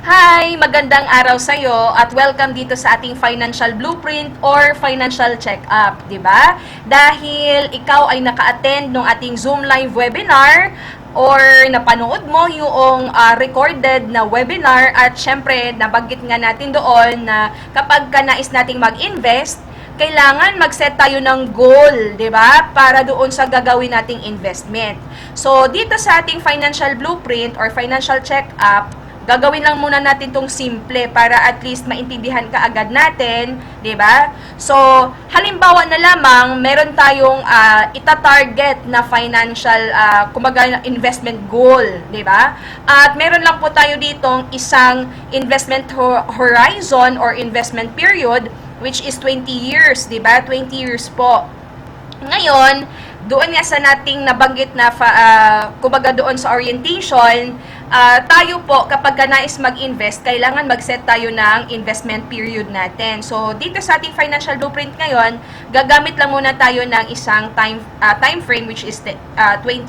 Hi! Magandang araw sa'yo at welcome dito sa ating financial blueprint or financial check-up, di ba? Dahil ikaw ay naka-attend ng ating Zoom live webinar or napanood mo yung recorded na webinar at syempre nabanggit nga natin doon na kapag ka nais nating mag-invest, kailangan mag-set tayo ng goal, 'di ba? Para doon sa gagawin nating investment. So, dito sa ating financial blueprint or financial check-up, gagawin lang muna natin tong simple para at least maintindihan ka agad natin, 'di ba? So, halimbawa na lamang, meron tayong ita-target na financial kumbaga investment goal, 'di ba? At meron lang po tayo ditong isang investment horizon or investment period which is 20 years, 'di ba? 20 years po. Ngayon, doon nga sa nating nabanggit na kumbaga doon sa orientation, tayo po kapag nais mag-invest, kailangan mag-set tayo ng investment period natin. So, dito sa ating financial blueprint ngayon, gagamit lang muna tayo ng isang time frame which is 20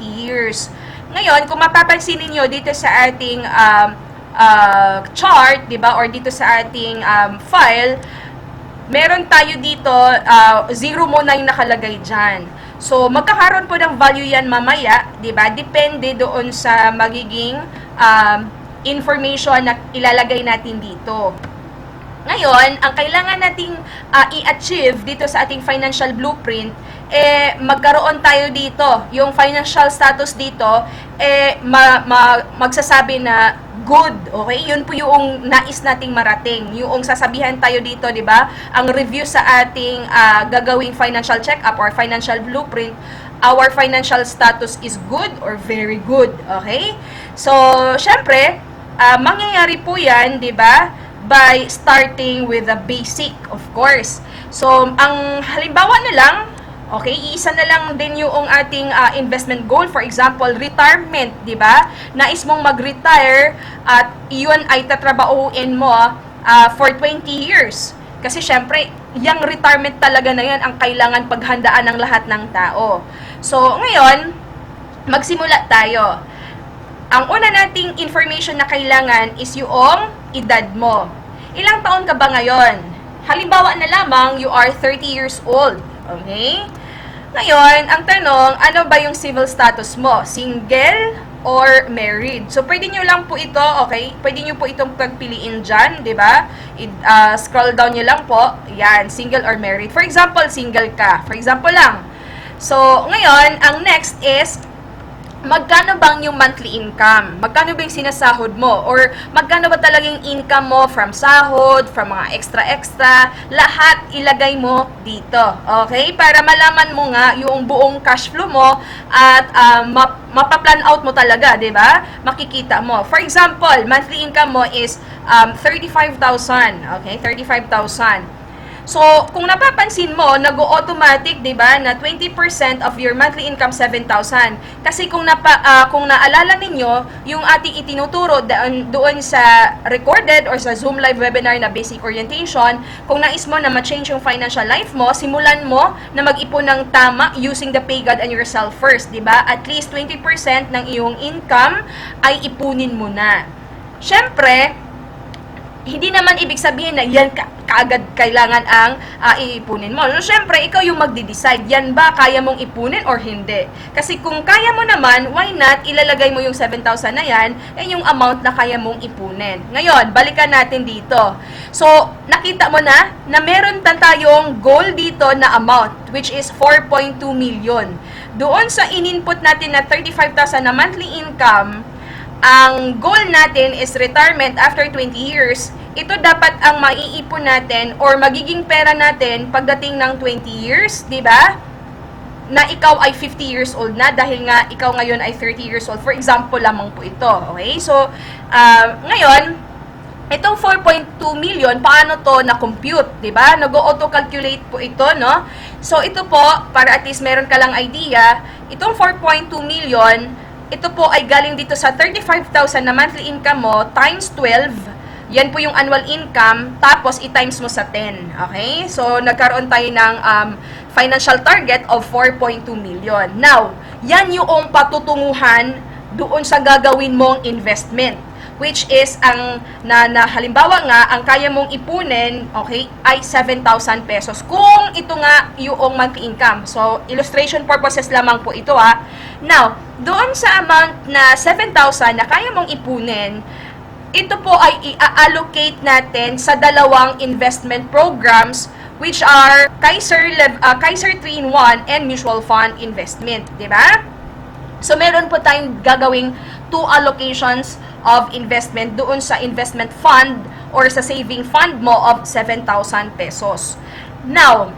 years. Ngayon, kung mapapansin niyo dito sa ating chart, 'di ba, or dito sa ating file, meron tayo dito, zero muna yung nakalagay dyan. So, magkakaroon po ng value yan mamaya, di ba? Depende doon sa magiging information na ilalagay natin dito. Ngayon, ang kailangan nating i-achieve dito sa ating financial blueprint, magkaroon tayo dito. Yung financial status dito, magsasabi na good, okay? Yun po yung nais nating marating. Yung sasabihan tayo dito, di ba? Ang review sa ating gagawing financial check-up or financial blueprint, our financial status is good or very good, okay? So, syempre, mangyayari po yan, di ba? By starting with the basic, of course. So, ang halimbawa na lang, okay, iisa na lang din yung ating investment goal. For example, retirement, di ba? Nais mong mag-retire at iyon ay tatrabahuin mo for 20 years. Kasi syempre, yung retirement talaga na yan ang kailangan paghandaan ng lahat ng tao. So, ngayon, magsimula tayo. Ang una nating information na kailangan is yung edad mo. Ilang taon ka ba ngayon? Halimbawa na lamang, you are 30 years old. Okay? Ngayon, ang tanong, ano ba yung civil status mo? Single or married? So, pwede nyo lang po ito, okay? Pwede nyo po itong pagpiliin dyan, di ba? Scroll down nyo lang po. Yan, single or married. For example, single ka. For example lang. So, ngayon, ang next is, magkano bang yung monthly income? Magkano ba yung sinasahod mo? Or magkano ba talagang income mo from sahod, from mga extra-extra? Lahat ilagay mo dito. Okay? Para malaman mo nga yung buong cash flow mo at mapaplan out mo talaga, di ba? Makikita mo. For example, monthly income mo is 35,000. Okay? 35,000. So, kung napapansin mo, nag-automatic, 'di ba, na 20% of your monthly income 7,000. Kasi kung naalala ninyo, yung ating itinuturo doon sa recorded or sa Zoom live webinar na basic orientation, kung nais mo na ma-change yung financial life mo, simulan mo na mag-ipon ng tama using the pay God and yourself first, 'di ba? At least 20% ng iyong income ay ipunin mo na. Syempre, hindi naman ibig sabihin na yan kaagad kailangan ang iipunin mo. So, syempre, ikaw yung magde-decide. Yan ba kaya mong ipunin or hindi? Kasi kung kaya mo naman, why not ilalagay mo yung 7,000 na yan yung amount na kaya mong ipunin. Ngayon, balikan natin dito. So, nakita mo na meron tayong goal dito na amount, which is 4.2 million. Doon sa in-input natin na 35,000 na monthly income, ang goal natin is retirement after 20 years. Ito dapat ang maiipon natin or magiging pera natin pagdating ng 20 years, di ba? Na ikaw ay 50 years old na dahil nga ikaw ngayon ay 30 years old. For example lamang po ito, okay? So, ngayon, itong 4.2 million, paano to na-compute, di ba? Nag-auto-calculate po ito, no? So, ito po, para at least meron ka lang idea, itong 4.2 million, ito po ay galing dito sa 35,000 na monthly income mo times 12. Yan po yung annual income, tapos i-times mo sa 10. Okay? So, nagkaroon tayo ng financial target of 4.2 million. Now, yan yung patutunguhan doon sa gagawin mong investment. which is halimbawa nga, ang kaya mong ipunin, okay, ay 7,000 pesos. Kung ito nga yung monthly income. So, illustration purposes lamang po ito ha. Now, doon sa amount na 7,000 na kaya mong ipunin, ito po ay i-allocate natin sa dalawang investment programs which are Kaiser 3-in-1 and mutual fund investment, di ba? So, meron po tayong gagawing 2 allocations of investment doon sa investment fund or sa saving fund mo of 7,000 pesos. Now,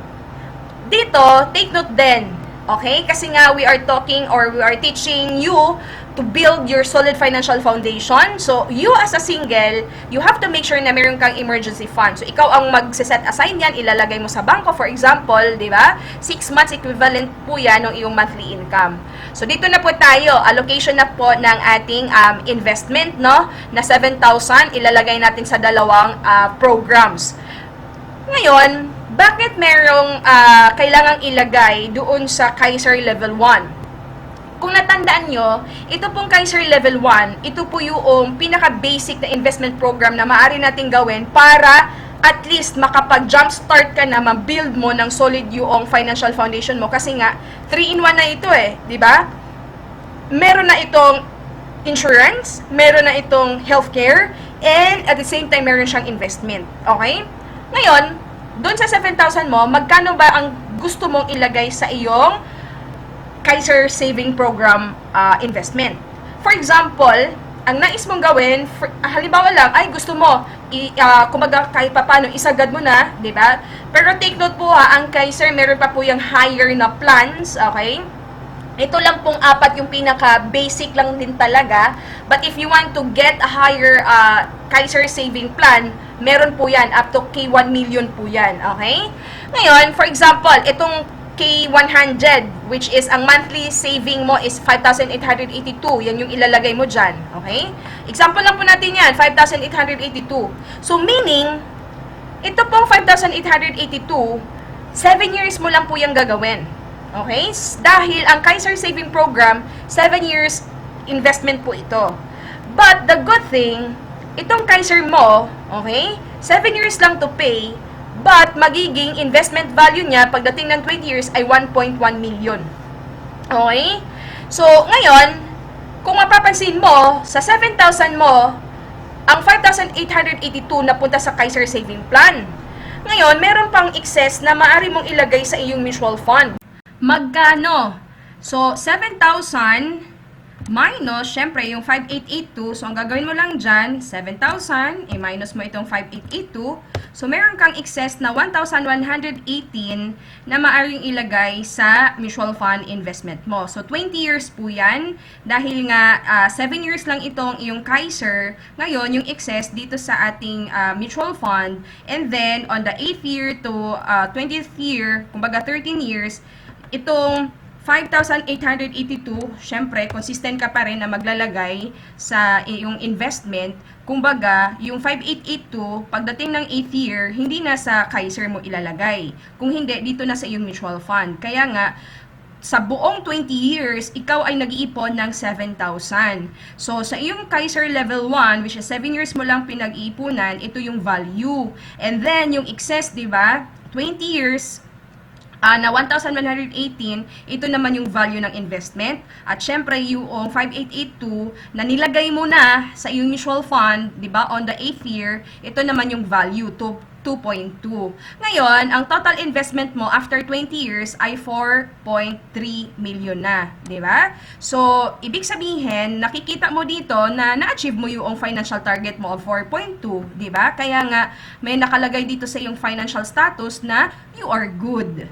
dito, take note din, okay? Kasi nga, we are talking or we are teaching you to build your solid financial foundation. So, you as a single, you have to make sure na meron kang emergency fund. So, ikaw ang mag-set aside yan, ilalagay mo sa bangko, for example, di ba? 6 months equivalent po yan ng iyong monthly income. So, dito na po tayo, allocation na po ng ating investment, no? Na 7,000, ilalagay natin sa dalawang programs. Ngayon, bakit merong kailangang ilagay doon sa Kaiser Level 1? Kung natandaan nyo, ito pong Kaiser Level 1, ito po yung pinaka-basic na investment program na maaari natin gawin para at least makapag-jumpstart ka na, ma-build mo ng solid yung financial foundation mo. Kasi nga, 3-in-1 na ito di ba? Meron na itong insurance, meron na itong healthcare, and at the same time, meron siyang investment. Okay? Ngayon, doon sa 7,000 mo, magkano ba ang gusto mong ilagay sa iyong Kaiser Saving Program investment? For example, ang nais mong gawin, halimbawa lang, ay gusto mo, kumaga kahit papano, isagad mo na, di ba? Pero take note po ang Kaiser, meron pa po yung higher na plans, okay? Ito lang pong 4 yung pinaka-basic lang din talaga. But if you want to get a higher Kaiser saving plan, meron po yan, up to K1 million po yan, okay? Ngayon, for example, itong K100, which is ang monthly saving mo is 5,882. Yan yung ilalagay mo dyan. Okay? Example lang po natin yan, 5,882. So, meaning, ito pong 5,882, 7 years mo lang po yung gagawin. Okay? Dahil ang Kaiser Saving Program, 7 years investment po ito. But, the good thing, itong Kaiser mo, okay, 7 years lang to pay, but magiging investment value niya pagdating ng 20 years ay 1.1 million. Okay? So, ngayon, kung mapapansin mo, sa 7,000 mo, ang 5,882 napunta sa Kaiser Saving Plan. Ngayon, meron pang excess na maaari mong ilagay sa iyong mutual fund. Magkano? So, 7,000 minus, syempre, yung 5,882. So, ang gagawin mo lang dyan, 7,000, i-minus mo itong 5,882. So, meron kang excess na 1,118 na maaaring ilagay sa mutual fund investment mo. So, 20 years po yan. Dahil nga, 7 years lang itong iyong Kaiser. Ngayon, yung excess dito sa ating mutual fund. And then, on the 8th year to 20th year, kumbaga 13 years, itong 5,882, syempre, consistent ka pa rin na maglalagay sa iyong investment. Kumbaga, yung 5,882, pagdating ng 8th year, hindi na sa Kaiser mo ilalagay. Kung hindi, dito na sa iyong mutual fund. Kaya nga, sa buong 20 years, ikaw ay nag-iipon ng 7,000. So, sa iyong Kaiser Level 1, which is 7 years mo lang pinag-iipunan, ito yung value. And then, yung excess, di ba? 20 years, na 1,118, ito naman yung value ng investment. At syempre, yung 5,882 na nilagay mo na sa iyong mutual fund, di ba, on the 8th year, ito naman yung value, 2.2. Ngayon, ang total investment mo after 20 years ay 4.3 million na, di ba? So, ibig sabihin, nakikita mo dito na na-achieve mo yung financial target mo of 4.2, di ba? Kaya nga, may nakalagay dito sa iyong financial status na you are good.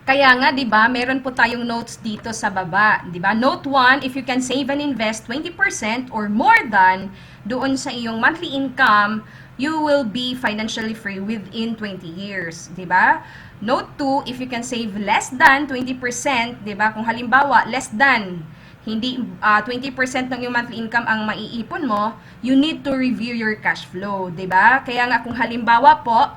Kaya nga, 'di ba, meron po tayong notes dito sa baba, 'di ba? Note 1, if you can save and invest 20% or more than doon sa iyong monthly income, you will be financially free within 20 years, 'di ba? Note 2, if you can save less than 20%, 'di ba? Kung halimbawa, less than hindi 20% ng iyong monthly income ang maiipon mo, you need to review your cash flow, 'di ba? Kaya nga kung halimbawa po,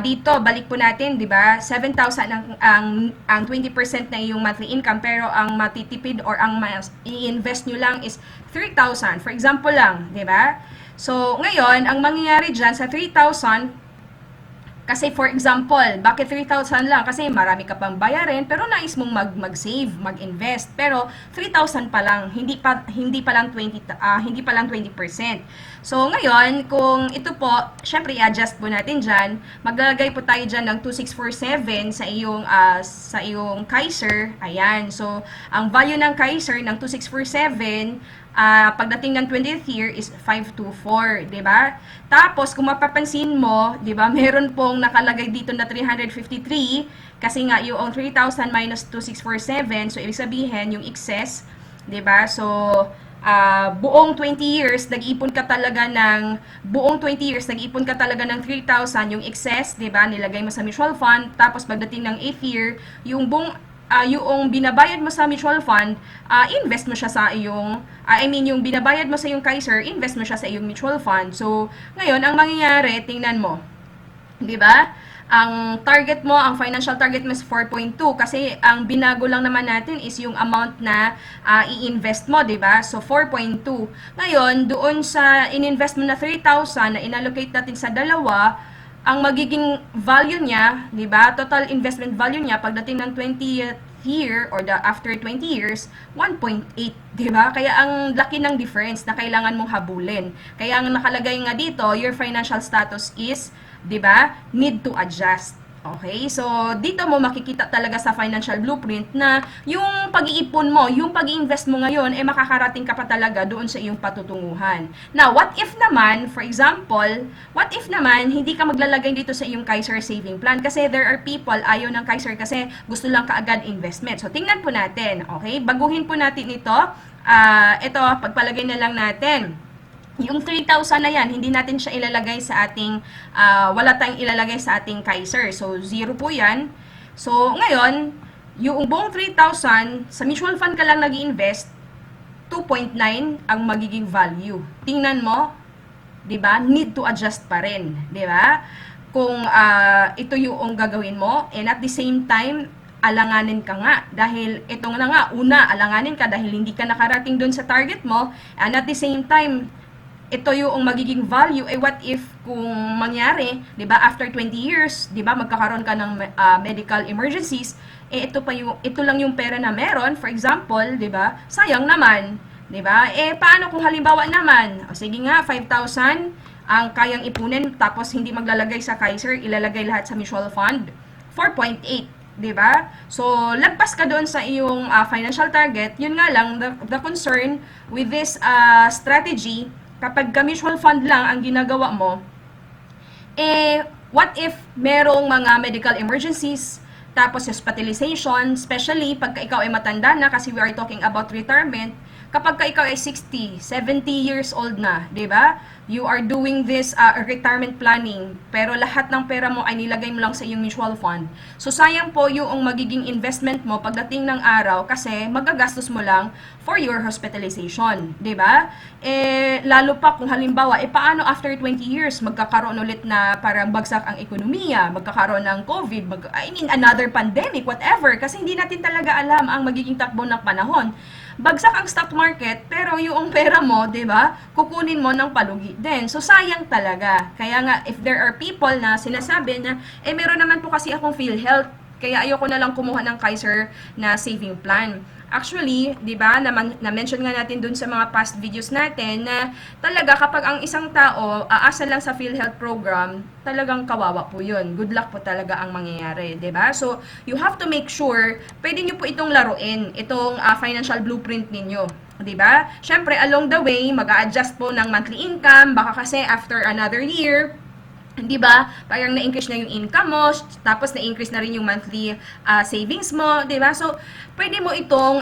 Dito, balik po natin, di ba? 7,000 ang 20% na yung monthly income, pero ang matitipid or ang i-invest nyo lang is 3,000. For example lang, di ba? So, ngayon, ang mangyayari dyan sa 3,000, kasi for example, bakit 3,000 lang? Kasi marami ka pang bayarin, pero nais mong mag-save, mag-invest. Pero 3,000 pa lang, hindi pa lang 20%. So ngayon, kung ito po, syempre i-adjust po natin diyan. Maglalagay po tayo diyan ng 2,647 sa iyong Kaiser. Ayan. So ang value ng Kaiser ng 2,647 pagdating ng 20th year is 524, 'di ba? Tapos kung mapapansin mo, 'di ba, meron pong nakalagay dito na 353 kasi nga yung 3,000 minus 2,647, so ibig sabihin yung excess, 'di ba? So buong 20 years nag-ipon ka talaga ng 3,000 yung excess, 'di ba? Nilagay mo sa mutual fund, tapos pagdating ng 8th year, yung yung binabayad mo sa mutual fund, invest mo siya sa iyong, yung binabayad mo sa iyong Kaiser, invest mo siya sa iyong mutual fund. So, ngayon, ang mangyayari, tingnan mo, di ba? Ang target mo, ang financial target mo is 4.2 kasi ang binago lang naman natin is yung amount na i-invest mo, di ba? So, 4.2. Ngayon, doon sa in-invest mo na 3,000 na inallocate natin sa dalawa, ang magiging value niya, di ba? Total investment value niya pagdating ng 20th year or after 20 years, 1.8, di ba? Kaya ang laki ng difference na kailangan mong habulin. Kaya ang nakalagay nga dito, your financial status is, di ba? Need to adjust. Okay? So, dito mo makikita talaga sa financial blueprint na yung pag-iipon mo, yung pag-i-invest mo ngayon, makakarating ka pa talaga doon sa iyong patutunguhan. Now, what if naman, for example, what if naman, hindi ka maglalagay dito sa iyong Kaiser saving plan? Kasi there are people, ayaw ng Kaiser kasi gusto lang kaagad investment. So, tingnan po natin. Okay? Baguhin po natin ito. Ito, pagpalagay na lang natin. Yung 3,000 na yan, hindi natin siya ilalagay sa ating, wala tayong ilalagay sa ating Kaiser. So, 0 po yan. So, ngayon, yung buong 3,000, sa mutual fund ka lang nag-invest, 2.9 ang magiging value. Tingnan mo, di ba? Need to adjust pa rin, di ba? Kung ito yung gagawin mo, and at the same time, alanganin ka nga. Dahil ito na nga, una, alanganin ka dahil hindi ka nakarating doon sa target mo, and at the same time, ito yung magiging value, what if kung mangyari, 'di ba, after 20 years, 'di ba, magkakaroon ka ng medical emergencies, ito lang yung pera na meron, for example, 'di ba? Sayang naman, 'di ba? Paano kung halimbawa naman, sige nga 5,000 ang kayang ipunin tapos hindi maglalagay sa Kaiser, ilalagay lahat sa mutual fund, 4.8, 'di ba? So, lagpas ka doon sa iyong financial target. Yun nga lang, the concern with this strategy, kapag mutual fund lang ang ginagawa mo, what if merong mga medical emergencies, tapos hospitalization, especially pagka ikaw ay matanda na, kasi we are talking about retirement, kapag ikaw ay 60, 70 years old na, di ba? You are doing this retirement planning, pero lahat ng pera mo ay nilagay mo lang sa iyong mutual fund. So, sayang po yung magiging investment mo pagdating ng araw kasi magagastos mo lang for your hospitalization, di ba? Lalo pa kung halimbawa, paano after 20 years, magkakaroon ulit na parang bagsak ang ekonomiya, magkakaroon ng COVID, another pandemic, whatever, kasi hindi natin talaga alam ang magiging takbo ng panahon. Bagsak ang stock market, pero yung pera mo, 'di ba? Kukunin mo ng palugi din. So sayang talaga. Kaya nga if there are people na sinasabi na meron naman po kasi akong PhilHealth, kaya ayoko na lang kumuha ng Kaiser na saving plan. Actually, 'di ba, na-mention nga natin dun sa mga past videos natin na talaga kapag ang isang tao aasa lang sa PhilHealth program, talagang kawawa po 'yun. Good luck po talaga ang mangyayari, 'di ba? So, you have to make sure pwede niyo po itong laruin, itong financial blueprint ninyo. 'Di ba? Syempre, along the way, mag-a-adjust po ng monthly income, baka kasi after another year, di ba? Parang na-increase na yung income mo, tapos na-increase na rin yung monthly savings mo, di ba? So, pwede mo itong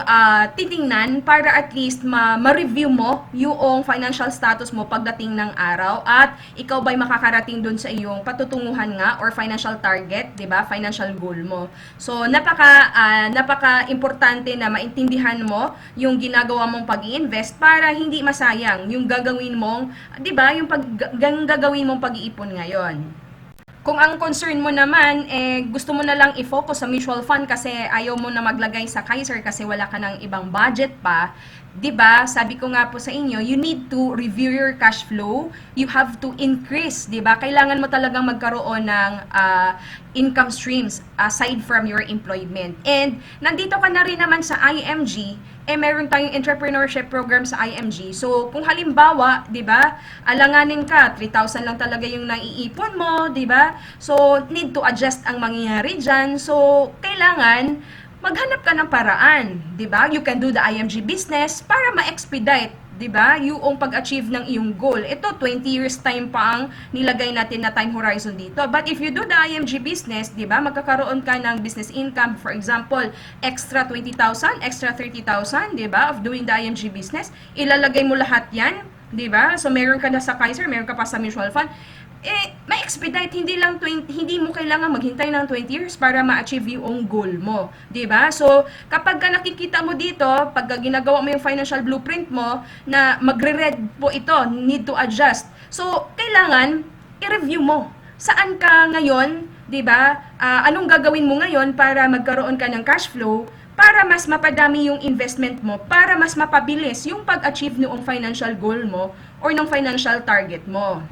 titingnan para at least ma-review mo yung financial status mo pagdating ng araw at ikaw ba'y makakarating dun sa iyong patutunguhan nga or financial target, di ba? Financial goal mo. So, napaka-importante na maintindihan mo yung ginagawa mong pag-i-invest para hindi masayang yung gagawin mong, di ba? Yung gagawin mong pag-iipon ngayon. Kung ang concern mo naman, gusto mo na lang i-focus sa mutual fund kasi ayaw mo na maglagay sa Kaiser kasi wala ka ng ibang budget pa, 'di ba? Sabi ko nga po sa inyo, you need to review your cash flow. You have to increase, 'di ba? Kailangan mo talagang magkaroon ng income streams aside from your employment. And nandito ka na rin naman sa IMG, meron tayong entrepreneurship program sa IMG. So, kung halimbawa, 'di ba, alanganin ka, 3,000 lang talaga yung naiipon mo, 'di ba? So, need to adjust ang mangyayari diyan. So, kailangan maghanap ka ng paraan, 'di ba? You can do the IMG business para ma-expedite, 'di ba? Yung pag-achieve ng iyong goal. Ito 20 years time pa ang nilagay natin na time horizon dito. But if you do the IMG business, 'di ba? Magkakaroon ka ng business income, for example, extra 20,000, extra 30,000, 'di ba? Of doing the IMG business, ilalagay mo lahat 'yan, 'di ba? So meron ka na sa Kaiser, meron ka pa sa mutual fund. Ma-expedite, hindi mo kailangan maghintay ng 20 years para ma-achieve yung goal mo, 'di ba? So, kapag nakikita mo dito, pag ginagawa mo yung financial blueprint mo na magre-red po ito, need to adjust. So, kailangan i-review mo. Saan ka ngayon, 'di ba? Anong gagawin mo ngayon para magkaroon ka ng cash flow? Para mas mapadami yung investment mo, para mas mapabilis yung pag-achieve noong financial goal mo or ng financial target mo.